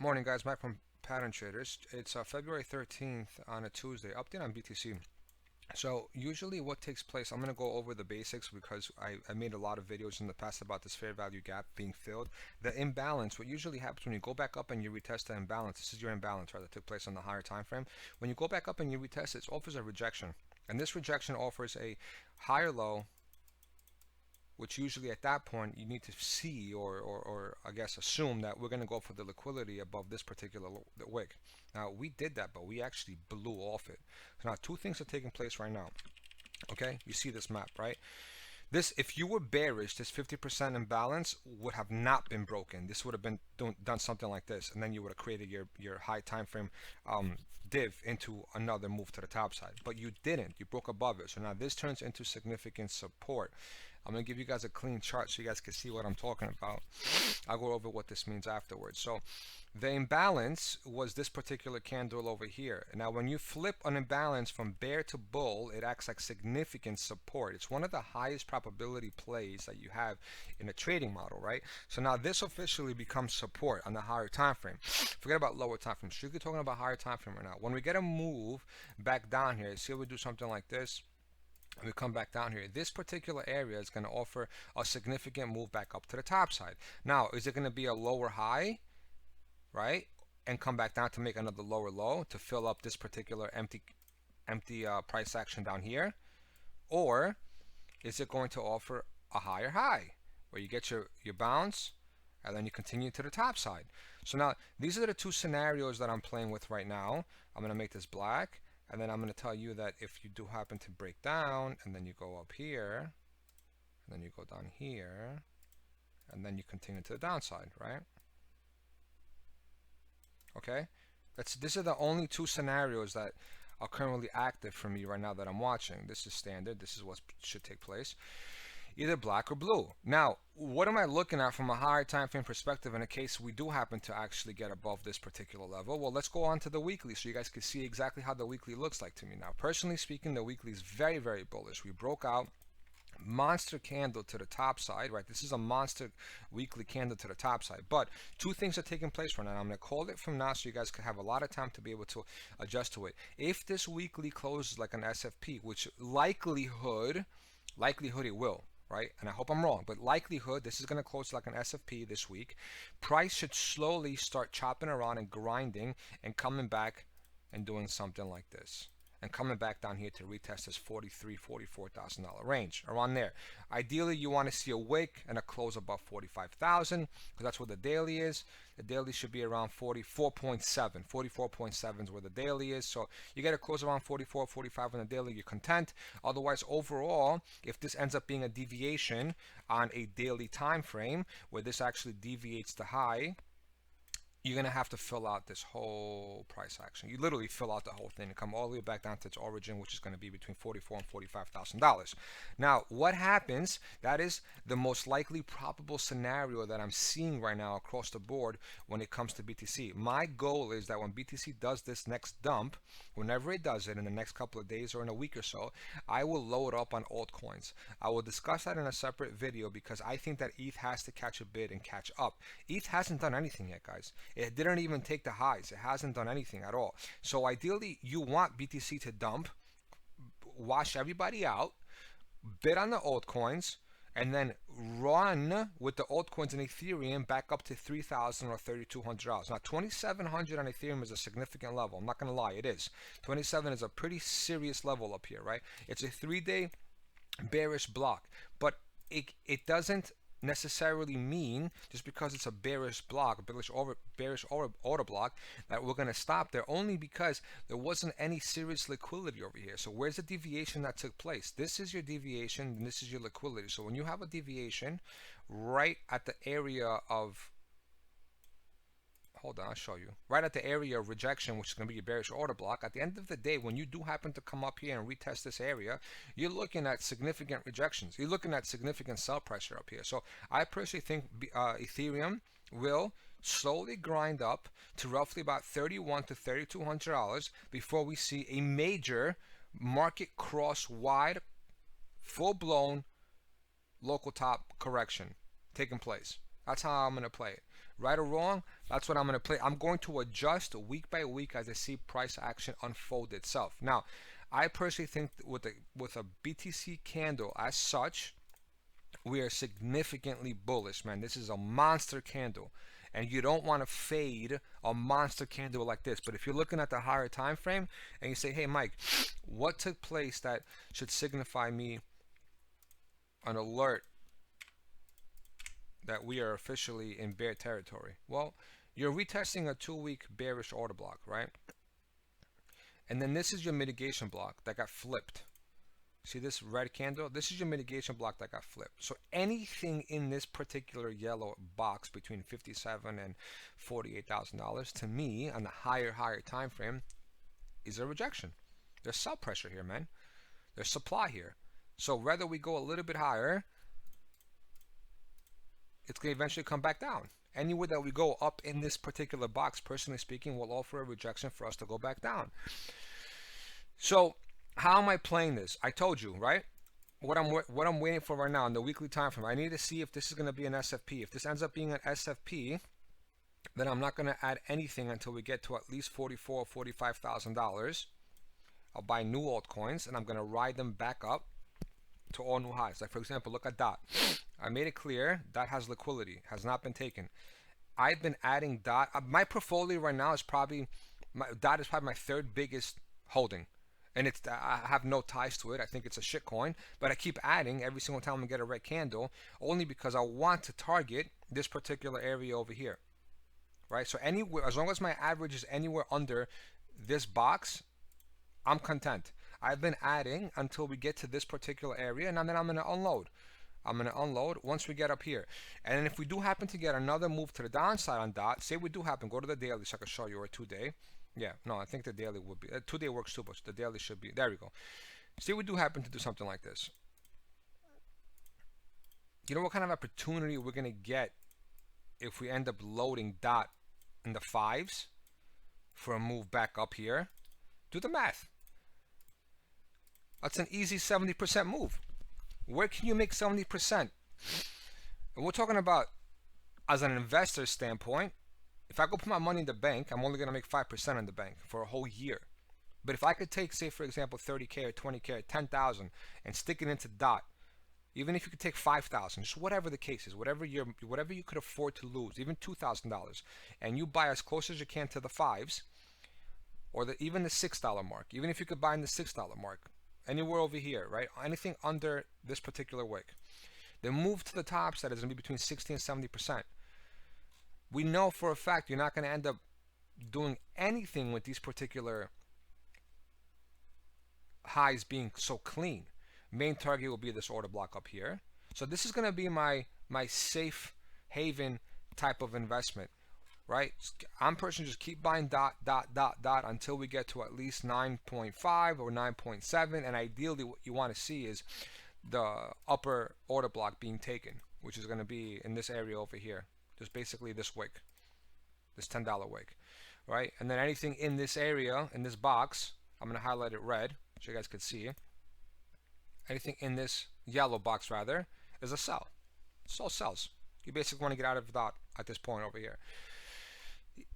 Morning, guys. Mike from Pattern Traders. It's February 13th on a Tuesday. Update on BTC. So usually what takes place, I'm going to go over the basics because I made a lot of videos in the past about this fair value gap being filled. The imbalance, what usually happens when you go back up and you retest the imbalance, this is your imbalance, right, that took place on the higher time frame. When you go back up and you retest it offers a rejection. And this rejection offers a higher low, which usually at that point you need to see or I guess assume that we're going to go for the liquidity above this particular wick. Now we did that, but we actually blew off it. So now two things are taking place right now. Okay, you see this map, right? This, if you were bearish, this 50% imbalance would have not been broken. This would have been done something like this, and then you would have created your high time frame div into another move to the top side. But you didn't. You broke above it. So now this turns into significant support. I'm going to give you guys a clean chart so you guys can see what I'm talking about. I'll go over what this means afterwards. So the imbalance was this particular candle over here. Now when you flip an imbalance from bear to bull, it acts like significant support. It's one of the highest probability plays that you have in a trading model, right? So now this officially becomes support on the higher time frame. Forget about lower time frame. Strictly talking about higher time frame right now. When we get a move back down here, see if we do something like this. We come back down here. This particular area is going to offer a significant move back up to the top side. Now, is it going to be a lower high, right, and come back down to make another lower low to fill up this particular empty price action down here? Or is it going to offer a higher high where you get your bounce and then you continue to the top side? So now these are the two scenarios that I'm playing with right now. I'm going to make this black, and then I'm going to tell you that if you do happen to break down and then you go up here and then you go down here and then you continue to the downside, right? Okay, these are the only two scenarios that are currently active for me right now that I'm watching. This is standard. This is what should take place. Either black or blue. Now, what am I looking at from a higher time frame perspective in a case we do happen to actually get above this particular level? Well, let's go on to the weekly so you guys can see exactly how the weekly looks like to me. Now, personally speaking, the weekly is very, very bullish. We broke out monster candle to the top side, right? This is a monster weekly candle to the top side. But two things are taking place right now. I'm going to call it from now so you guys can have a lot of time to be able to adjust to it. If this weekly closes like an SFP, which likelihood it will, right? And I hope I'm wrong, but likelihood this is going to close like an SFP this week. Price should slowly start chopping around and grinding and coming back and doing something like this, and coming back down here to retest this $43,000-$44,000 range, around there. Ideally, you want to see a wick and a close above 45,000 because that's where the daily is. The daily should be around 44.7. 44.7 is where the daily is. So you get a close around 44, 45 on the daily, you're content. Otherwise, overall, if this ends up being a deviation on a daily time frame where this actually deviates the high, you're going to have to fill out this whole price action. You literally fill out the whole thing and come all the way back down to its origin, which is going to be between $44,000 and $45,000. Now, what happens, that is the most likely probable scenario that I'm seeing right now across the board when it comes to BTC. My goal is that when BTC does this next dump, whenever it does it in the next couple of days or in a week or so, I will load up on altcoins. I will discuss that in a separate video because I think that ETH has to catch a bid and catch up. ETH hasn't done anything yet, guys. It didn't even take the highs. It hasn't done anything at all. So ideally, you want BTC to dump, wash everybody out, bid on the altcoins, and then run with the altcoins in Ethereum back up to $3,000 or $3,200. Now, $2,700 on Ethereum is a significant level. I'm not going to lie, it is. 27 is a pretty serious level up here, right? It's a 3-day bearish block, but it doesn't necessarily mean just because it's a bearish block, bearish order block, that we're going to stop there, only because there wasn't any serious liquidity over here. So where's the deviation that took place? This is your deviation and this is your liquidity. So when you have a deviation right at the area of, hold on, I'll show you. Right at the area of rejection, which is going to be your bearish order block, at the end of the day, when you do happen to come up here and retest this area, you're looking at significant rejections. You're looking at significant sell pressure up here. So I personally think Ethereum will slowly grind up to roughly about $3,100 to $3,200 before we see a major market cross wide, full-blown local top correction taking place. That's how I'm going to play it. Right or wrong, that's what I'm going to play. I'm going to adjust week by week as I see price action unfold itself. Now, I personally think with a BTC candle as such, we are significantly bullish, man. This is a monster candle, and you don't want to fade a monster candle like this. But if you're looking at the higher time frame and you say, hey Mike, what took place that should signify me an alert that we are officially in bear territory? Well, you're retesting a 2-week bearish order block, right? And then this is your mitigation block that got flipped. See this red candle? This is your mitigation block that got flipped. So anything in this particular yellow box between $57,000 and $48,000 to me on the higher time frame is a rejection. There's sell pressure here, man. There's supply here. So whether we go a little bit higher, it's going to eventually come back down. Anywhere that we go up in this particular box, personally speaking, will offer a rejection for us to go back down. So how am I playing this? I told you, right? What I'm waiting for right now in the weekly time frame. I need to see if this is going to be an SFP. If this ends up being an SFP, then I'm not going to add anything until we get to at least $44,000 or $45,000. I'll buy new altcoins and I'm going to ride them back up to all new highs. Like for example, look at DOT. I made it clear DOT has liquidity, has not been taken. I've been adding DOT. My portfolio right now is probably DOT is probably my third biggest holding. And I have no ties to it. I think it's a shit coin, but I keep adding every single time I get a red candle, only because I want to target this particular area over here, right? So anywhere, as long as my average is anywhere under this box, I'm content. I've been adding until we get to this particular area, and then I'm going to unload. I'm going to unload once we get up here. And then if we do happen to get another move to the downside on DOT, say we do happen, go to the daily so I can show you, or 2-day. Yeah, no, I think the daily would be, 2-day works too much. The daily should be, there we go. See, we do happen to do something like this. You know what kind of opportunity we're going to get if we end up loading DOT in the 5s for a move back up here? Do the math. That's an easy 70% move. Where can you make 70%? And we're talking about, as an investor standpoint, if I go put my money in the bank, I'm only going to make 5% in the bank for a whole year. But if I could take, say, for example, 30K or 20K or 10,000 and stick it into DOT, even if you could take 5,000, just whatever the case is, whatever you could afford to lose, even $2,000, and you buy as close as you can to the 5s, or even the $6 mark, even if you could buy in the $6 mark, anywhere over here, right? Anything under this particular wick. The move to the top side is going to be between 60 and 70%. We know for a fact you're not going to end up doing anything with these particular highs being so clean. Main target will be this order block up here. So this is going to be my safe haven type of investment, right? I'm personally just keep buying DOT until we get to at least 9.5 or 9.7, and ideally what you want to see is the upper order block being taken, which is going to be in this area over here. Just basically this wick, this $10 wick, right? And then anything in this area, in this box, I'm going to highlight it red so you guys can see. Anything in this yellow box, rather, is a sell. It's all sells. You basically want to get out of DOT at this point over here.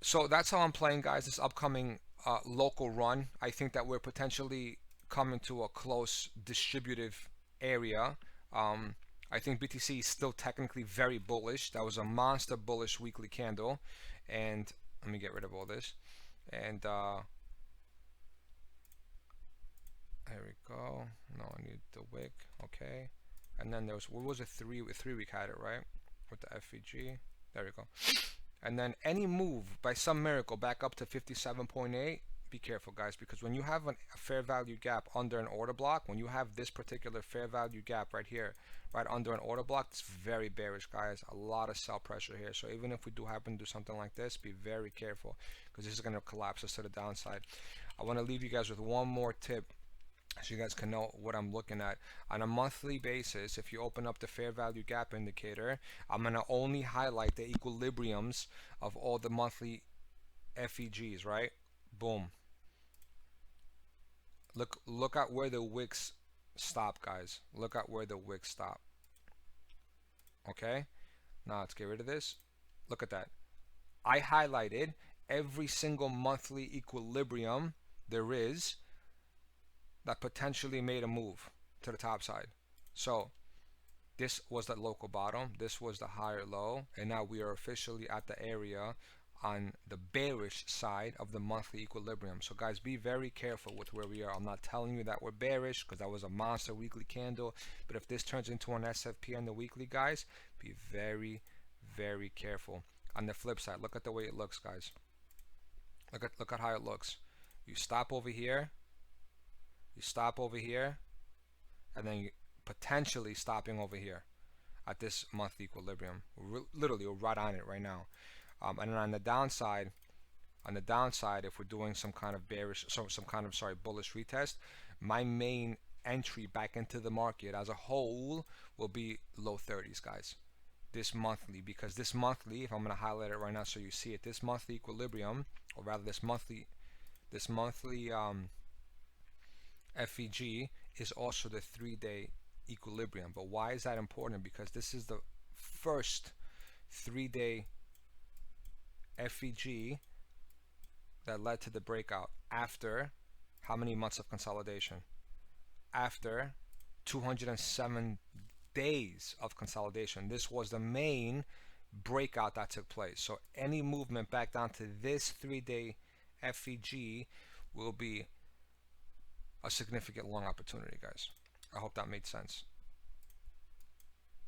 So that's how I'm playing, guys, this upcoming local run. I think that we're potentially coming to a close distributive area. I think BTC is still technically very bullish. That was a monster bullish weekly candle. And let me get rid of all this. And there we go. No, I need the wick. Okay. And then there was, what was it? 3 week had it, right? With the FVG. There we go. And then any move by some miracle back up to 57.8, be careful, guys, because when you have a fair value gap under an order block, when you have this particular fair value gap right here, right under an order block, it's very bearish, guys. A lot of sell pressure here. So even if we do happen to do something like this, be very careful, because this is going to collapse us to the downside. I want to leave you guys with one more tip so you guys can know what I'm looking at. On a monthly basis, if you open up the fair value gap indicator, I'm going to only highlight the equilibriums of all the monthly FEGs, right? Boom. Look at where the wicks stop, guys. Look at where the wicks stop. Okay? Now let's get rid of this. Look at that. I highlighted every single monthly equilibrium there is that potentially made a move to the top side. So this was the local bottom, this was the higher low, and now we are officially at the area on the bearish side of the monthly equilibrium. So guys, be very careful with where we are. I'm not telling you that we're bearish because that was a monster weekly candle, but if this turns into an SFP on the weekly, guys, be very, very careful. On the flip side, look at the way it looks, guys. Look at how it looks. You stop over here, you stop over here, and then you potentially stopping over here at this monthly equilibrium. Literally, we're right on it right now. And then on the downside, if we're doing some kind of bearish, some kind of bullish retest, my main entry back into the market as a whole will be low 30s, guys. This monthly, because this monthly, if I'm going to highlight it right now so you see it, this monthly equilibrium, or rather this monthly FEG is also the 3-day equilibrium. But why is that important? Because this is the first 3-day FEG that led to the breakout after how many months of consolidation? After 207 days of consolidation. This was the main breakout that took place. So any movement back down to this 3-day FEG will be a significant long opportunity, guys. I hope that made sense.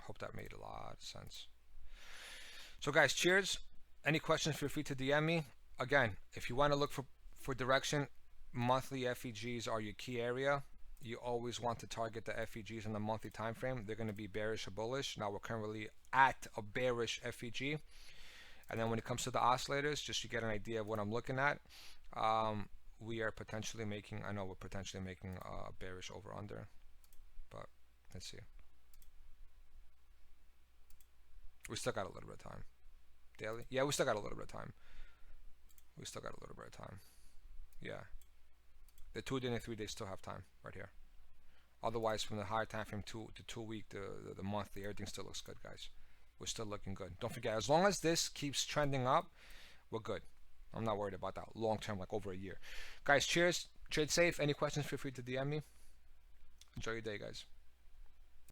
I hope that made a lot of sense. So guys, cheers. Any questions, feel free to DM me. Again, if you want to look for direction, monthly FEGs are your key area. You always want to target the FEGs in the monthly time frame. They're going to be bearish or bullish. Now we're currently at a bearish FEG. And then when it comes to the oscillators, just to get an idea of what I'm looking at, we are potentially making, I know we're potentially making a bearish over under, but let's see. We still got a little bit of time. Daily? Yeah, we still got a little bit of time. We still got a little bit of time. Yeah. The 2-day and 3-day still have time right here. Otherwise, from the higher time frame to 2-week, the monthly, everything still looks good, guys. We're still looking good. Don't forget, as long as this keeps trending up, we're good. I'm not worried about that long term, like over a year. Guys, cheers. Trade safe. Any questions, feel free to DM me. Enjoy your day, guys.